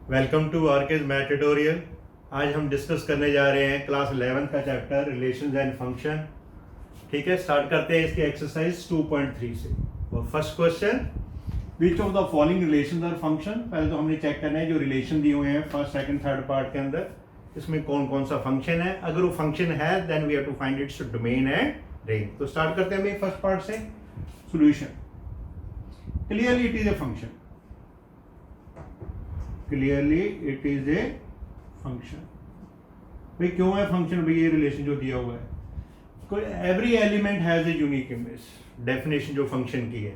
Welcome to RK's math tutorial. आज हम discuss करने जा रहे हैं क्लास 11 का चैप्टर रिलेशंस एंड फंक्शन। ठीक है, स्टार्ट करते हैं इसकी एक्सरसाइज 2.3 से। और first question, which of the following relations are function. पहले तो हमने चेक करना है जो रिलेशन दिए हुए हैं फर्स्ट सेकंड थर्ड पार्ट के अंदर, इसमें कौन कौन सा फंक्शन है। अगर वो फंक्शन है then we have to find its domain and range. तो स्टार्ट करते हैं फर्स्ट पार्ट से। Solution, clearly it is a function, clearly it is a function. भाई क्यों है फंक्शन? भाई ये रिलेशन जो दिया हुआ है, कोई every element has a unique image. Definition जो फंक्शन की है,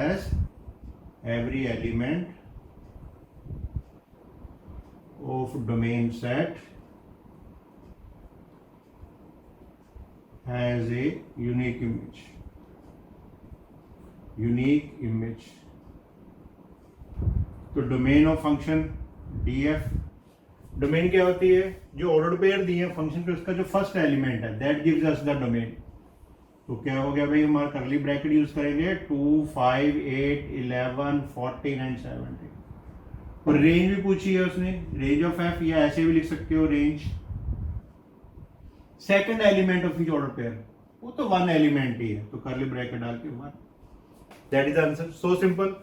as every element of domain set has a unique image, unique image. तो domain of function DF, domain क्या होती है? जो ऑर्डर पेयर दी है फंक्शन पे उसका जो फर्स्ट एलिमेंट है that gives us the domain. तो क्या हो गया भाई, हमारा करली ब्रैकेट यूज करेंगे 2, 5, 8, 11, 14 एंड 17। और रेंज भी पूछी है उसने, रेंज ऑफ एफ, या ऐसे भी लिख सकते हो range second element of each order pair. वो तो वन एलिमेंट ही है, तो करली ब्रैकेट डाल के one, that is answer. So simple.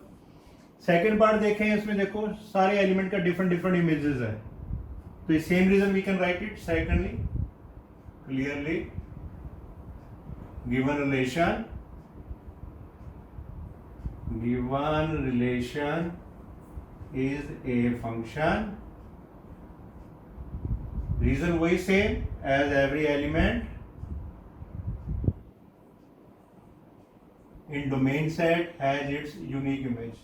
Second part देखें, इसमें देखो सारे एलिमेंट का डिफरेंट डिफरेंट इमेजेस है। तो same reason we can write it secondly, clearly given relation is a function. Reason वही same, as every element in domain set has its unique image,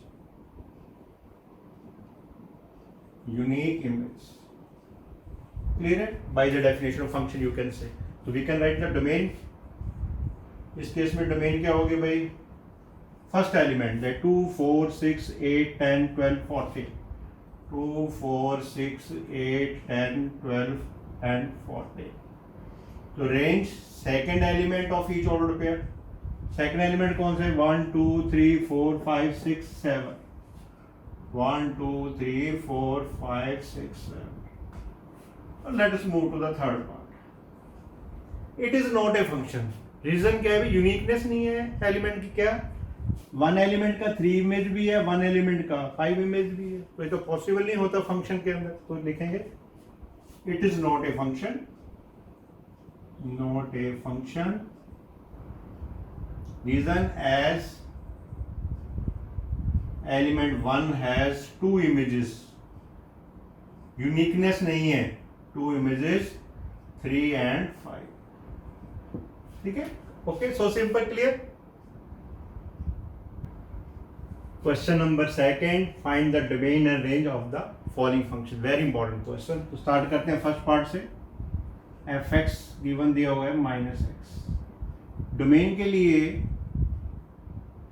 unique image. Clear it? By the definition of function you can say. So we can write the domain. इस case में domain क्या होगी भाई? First element है 2, 4, 6, 8, 10, 12, 14। 2, 4, 6, 8, 10, 12 and 14। तो range second element of each order pair. Second element कौन सा है? 1, 2, 3, 4, 5, 6, 7। 1, 2, 3, 4, 5, 6, 7। Let us move to the third part. It is not a function. Reason क्या है? यूनिकनेस नहीं है एलिमेंट की। क्या? वन एलिमेंट का 3 इमेज भी है, वन एलिमेंट का 5 इमेज भी है, तो ये तो पॉसिबल नहीं होता फंक्शन के अंदर। तो लिखेंगे it is not a function, not a function. Reason as element 1 has 2 images, uniqueness नहीं है, 2 images 3 and 5। ठीक है, okay, so simple, clear. Question number second, find the domain and range of the following function. Very important question. तो start करते हैं first part से। F x given दिया हुआ है -x। डोमेन के लिए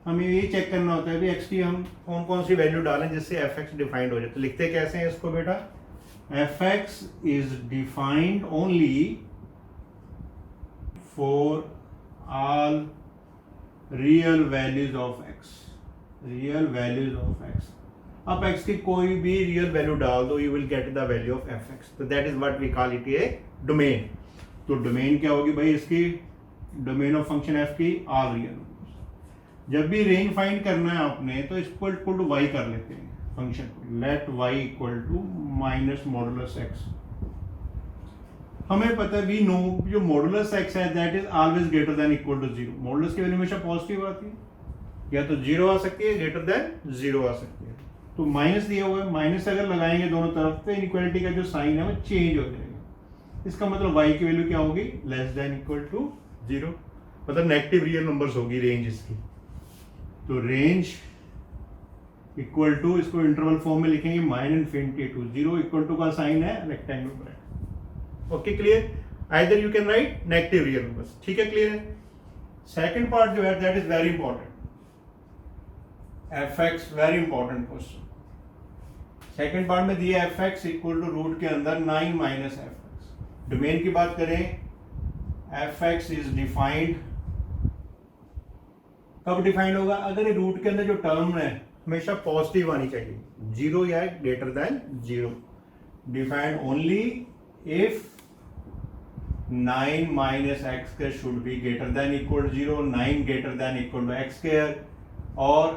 हमें ये चेक करना होता है कि एक्स की हम कौन कौन सी वैल्यू डालें जिससे एफ एक्स डिफाइंड हो जाए। तो लिखते कैसे हैं इसको बेटा? F X is defined only for all real values of X, real values of X. आप एक्स की कोई भी रियल वैल्यू डाल दो, you will get the value of F X. तो that is what we call it a domain. तो domain क्या होगी भाई इसकी? डोमेन ऑफ फंक्शन एफ की ऑल रियल। जब भी रेंज फाइंड करना है आपने तो इसको इक्वल टू वाई कर लेते हैं फंक्शन को। Let y equal to minus modulus x. हमें पता है वी नो जो मॉडुलस एक्स है that is always greater than equal to 0। Modulus की वैल्यू हमेशा पॉजिटिव आती है, या तो 0 आ सकती है, ग्रेटर देन 0 आ सकती है। तो माइनस दिया हुआ है, माइनस अगर लगाएंगे दोनों तरफ तो इनइक्वालिटी का जो साइन है वो चेंज हो जाएगा। इसका मतलब वाई की वैल्यू क्या होगी? लेस देन इक्वल टू 0, मतलब नेगेटिव रियल नंबर्स होगी रेंज इसकी। तो रेंज इक्वल टू, इसको इंटरवल फॉर्म में लिखेंगे -∞ टू 0। इक्वल टू का साइन है rectangle bracket. Okay, clear. Either you can write negative real numbers. ठीक है, क्लियर है। सेकंड पार्ट जो है that is very important. F x, very important question. Second part में दिया f x equal to root के अंदर 9 माइनस एफ एक्स। डोमेन की बात करें, एफ एक्स इज डिफाइंड कब डिफाइंड होगा? अगर ये रूट के अंदर जो टर्म है हमेशा पॉजिटिव आनी चाहिए, 0 या greater than 0. Defined only if 9 minus x square should be greater than equal to 0, 9 greater than equal to x square, और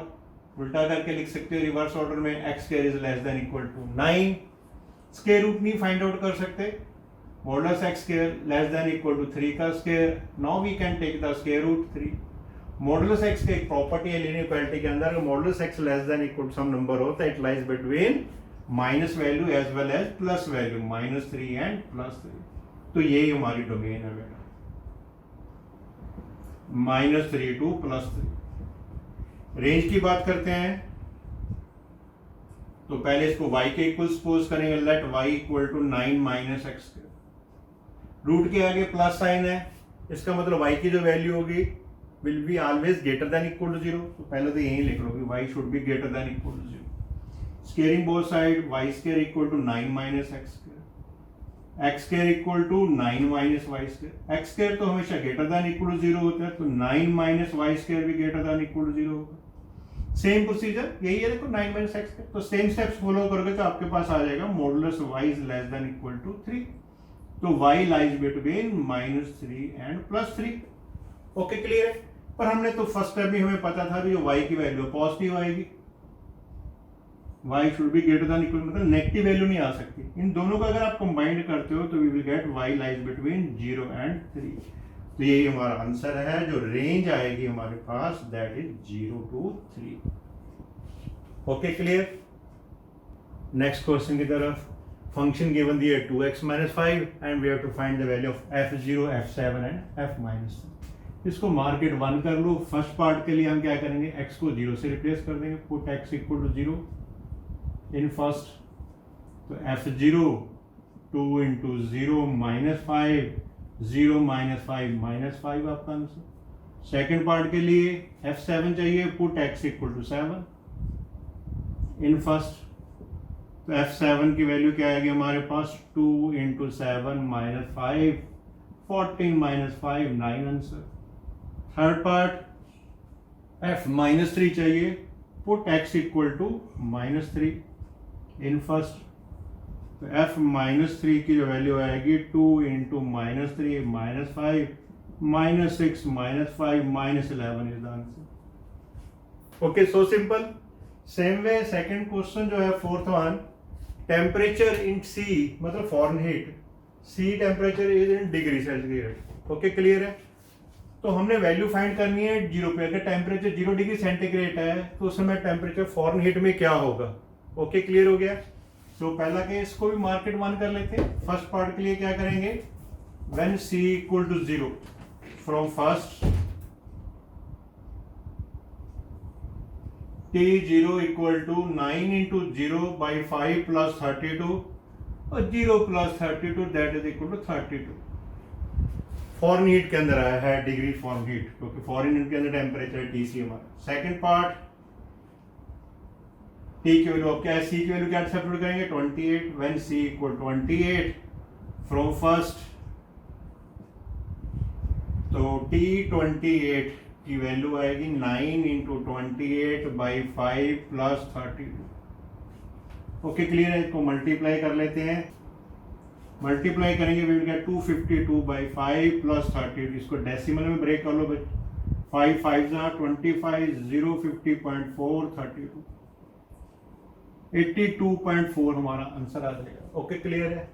उल्टा करके लिख सकते हो रिवर्स ऑर्डर में, x square is less than equal to 9. Square root नहीं find out कर सकते, modulus x square less than equal to 3 का square, now we can take the square root 3. Modulus x की एक प्रॉपर्टी है linear equality के अंदर, modulus x less than equal to some number होता है, it lies between minus value as well as plus value, -3 and +3. तो यही हमारी डोमेन है बेटा, -3 to +3. रेंज की बात करते हैं तो पहले इसको y के इक्वल सपोज करेंगे, let y equal to 9 minus x. Root के आगे प्लस साइन है, इसका मतलब y की जो वैल्यू होगी will be always greater than equal to 0. तो पहले तो यही लिख लो कि y should be greater than equal to 0. Squaring both side, y square equal to 9 minus x square, x square equal to 9 minus y square. x square तो हमेशा greater than equal to 0 होता है, तो 9 माइनस y स्क्वायर भी greater than equal to 0 होगा. Same procedure यही है, देखो 9 माइनस एक्स स्क्वायर. तो सेम स्टेप्स फॉलो करोगे तो आपके पास आ जाएगा modulus y is less than equal to 3. तो y lies between -3 and +3. Okay clear है. पर हमने तो फर्स्ट स्टेप में हमें पता था भी जो y की वैल्यू पॉजिटिव आएगी, y should be greater than equal, मतलब नेगेटिव वैल्यू नहीं आ सकती. इन दोनों का अगर आप कंबाइंड करते हो तो we will get y lies between 0 and 3. तो यही हमारा आंसर है, जो रेंज आएगी हमारे पास that is 0 to 3. Okay clear. Next question की तरफ. फंक्शन गिवन दिया 2x - 5 and we have to find the value of f0, f7 and f-. इसको मार्केट 1 कर लो. फर्स्ट पार्ट के लिए हम क्या करेंगे, x को 0 से रिप्लेस कर देंगे, put x equal to 0 in first. तो f0 2 into 0 -5, 0 - 5 -5 आपका आंसर. सेकेंड पार्ट के लिए f7 चाहिए, put x equal to 7 in first. तो f7 की वैल्यू क्या आएगी हमारे पास, 2 into 7 - 5, 14 - 5 9 आंसर. थर्ड पार्ट f-3 चाहिए, put x equal to -3 in first. तो f-3 की जो वैल्यू आएगी 2 into -3 -5 -6 -5 -11 is the answer. Okay, so simple. Same way second question जो है fourth one, temperature in C मतलब Fahrenheit, C temperature is in degree centigrade. Okay clear है. तो हमने वैल्यू फाइंड करनी है 0 पे. अगर टेम्परेचर 0 डिग्री सेंटीग्रेड है तो उस समय टेम्परेचर फॉरेनहीट में क्या होगा. ओके क्लियर हो गया. तो पहला केस को भी मार्केट 1 कर लेते हैं. फर्स्ट पार्ट के लिए क्या करेंगे, when c equal to 0 from first t0 equal to 9 into 0 by 5 plus 32 और 0 plus 32 that is equal to 32. Fahrenheit के अंदर आया है डिग्री फॉरेन हीट, क्योंकि फॉरेन हीट के अंदर टेम्परेचर TC हमारा. सेकेंड पार्ट T की वैल्यू अब क्या है, C की वैल्यू क्या सब्स्टिट्यूट करेंगे 28. When C equal 28 from first, तो T28 की वैल्यू आएगी 9 into 28 by 5 plus 32. Okay clear है. इसको मल्टीप्लाई कर लेते हैं. मल्टीप्लाई करेंगे we will gate 252 by 5 plus 32. इसको डेसिमल में ब्रेक कर लो बच्चे. 5 5 25, 0 50.4 32, 82.4 हमारा आंसर आ जाएगा. ओके क्लियर है.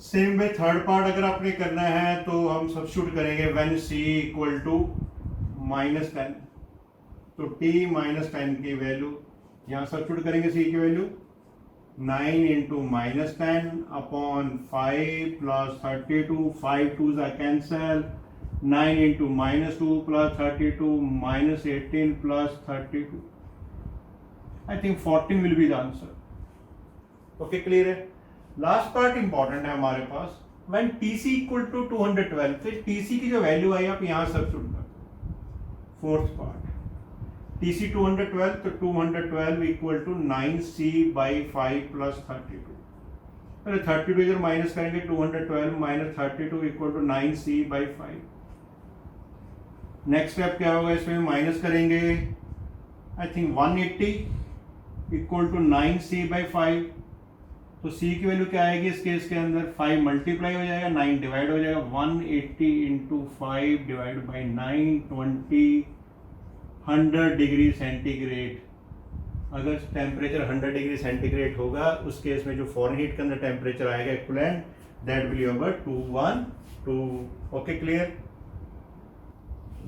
सेम वे थर्ड पार्ट अगर आपने करना है तो हम सब्स्टिट्यूट करेंगे व्हेन c इक्वल टू -10. तो t -10 की वैल्यू यहाँ सब्स्टिट्यूट करेंगे. c की value 9 into -10 upon 5 plus 32, 5 2s are cancel, 9 into -2 plus 32 -18 plus 32. I think 14 will be the answer. Okay, clear है. लास्ट पार्ट इंपॉर्टेंट है हमारे पास. व्हेन TC इक्वल टू 212, फिर TC की जो वैल्यू आई आप यहाँ सब्स्टिट्यूट कर दो. फोर्थ पार्ट TC 212, तो 212 equal to 9C by 5 plus 32. अरे 32 इधर माइनस करेंगे, 212 minus 32 equal to 9C by 5. Next step क्या होगा, इसमें माइनस करेंगे I think 180 equal to 9c/5। तो c की वैल्यू क्या आएगी इस केस के अंदर, 5 मल्टीप्लाई हो जाएगा, 9 डिवाइड हो जाएगा, 180 into 5 divide by 9, 20, 100 degree centigrade. अगर टेम्परेचर 100 डिग्री सेंटीग्रेड होगा उस केस में जो फॉरेन हीट के अंदर टेम्परेचर आएगा equivalent, that will be 212। Okay, clear.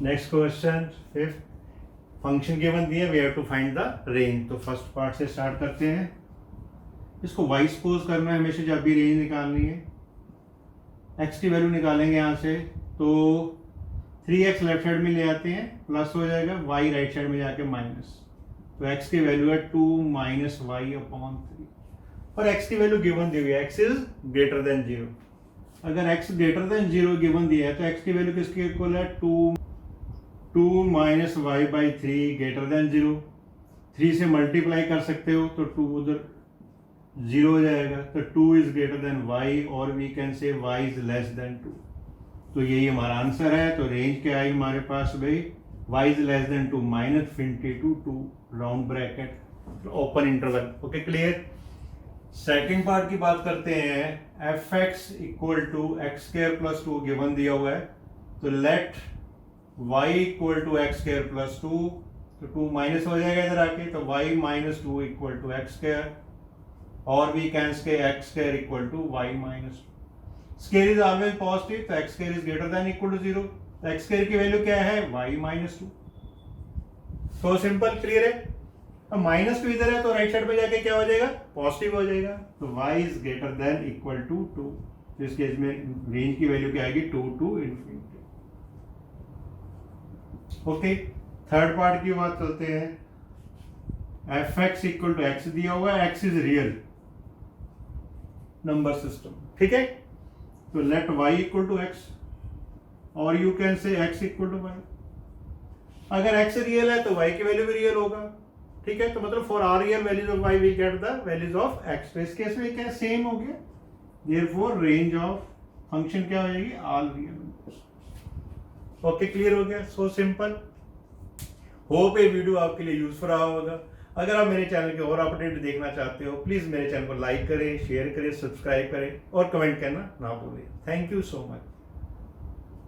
Next question, fifth, function given दिए, we have to find the range. तो फर्स्ट पार्ट से स्टार्ट करते हैं। इसको वाई सपोज करना है हमेशा जब भी रेंज निकालनी है। एक्स की वैल्यू निकालेंगे यहाँ से, तो 3x लेफ्ट साइड में ले आते हैं, प्लस हो जाएगा, y राइट साइड में जाके माइनस। तो x की वैल्यू है 2 माइनस वाई अपॉन 3, और x की वैल्यू गिवन दी हुई है, x इज ग्रेटर देन 0। अगर x ग्रेटर देन 0 गिवन दिया है तो x की वैल्यू किसके इक्वल है, 2 minus y by 3 greater than 0। 3 से मल्टीप्लाई कर सकते हो तो 2 उधर 0 हो जाएगा, तो 2 इज ग्रेटर देन y, और we can say y is less than 2। तो यही हमारा आंसर है। तो रेंज क्या आई हमारे पास भाई, y is less than 2 minus infinity to 2 round bracket open interval. Okay, clear. Second part की बात करते हैं। fx equal to x square plus 2 given दिया हुआ है, तो let y equal to x square plus 2, तो 2 माइनस हो जाएगा इधर आके, तो y minus 2 equal to x square, और we can say X square equal to y minus 2। Square is always positive, तो X square is greater than equal to 0। तो X square की वैल्यू क्या है, y minus 2। So simple, clear है। अब minus 2 इधर है तो राइट साइड पे जाके क्या हो जाएगा, पॉजिटिव हो जाएगा। तो y is greater than equal to 2। तो इस केस में रेंज की वैल्यू क्या आएगी, 2 to infinity. Okay, third part की बात करते हैं। fx इक्वल टू एक्स दिया हुआ है, x is real number system, ठीक है। तो let y equal to X, और you can say x equal to Y. अगर x रियल है तो y की वैल्यू भी रियल होगा, ठीक है। तो मतलब for our real values of y we get the values of x। तो इस केस में क्या सेम हो गया, देयरफॉर रेंज ऑफ फंक्शन क्या हो जाएगी, all real numbers. Okay, clear हो गया। So simple. होप ये वीडियो आपके लिए यूजफुल रहा होगा। अगर आप मेरे चैनल के और अपडेट देखना चाहते हो, प्लीज मेरे चैनल को लाइक करें, शेयर करें, सब्सक्राइब करें और कमेंट करना ना भूलें। Thank you so much.